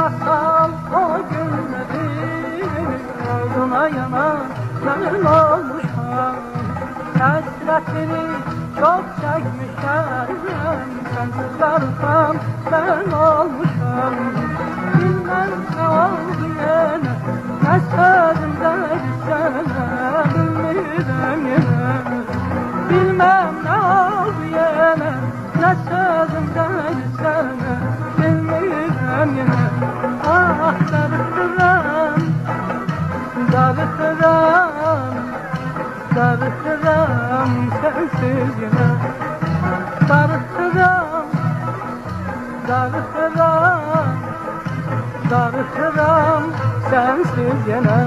hatırlasam o günleri, Ağzına yanan canım olmuşam. Hasretini çok çekmişem, sensiz kalırsam ben olmuşam. Bilmem ne oldu yine, ne sözümdeydi sana, bilmirəm yine. Bilmem ne oldu yine, ne sözümdeydi sana, bilmirəm yine. Ah darıxıram, darıxıram, darıxıram sensiz yine. Darıxıram, darıxıram, darıxıram sensiz yine.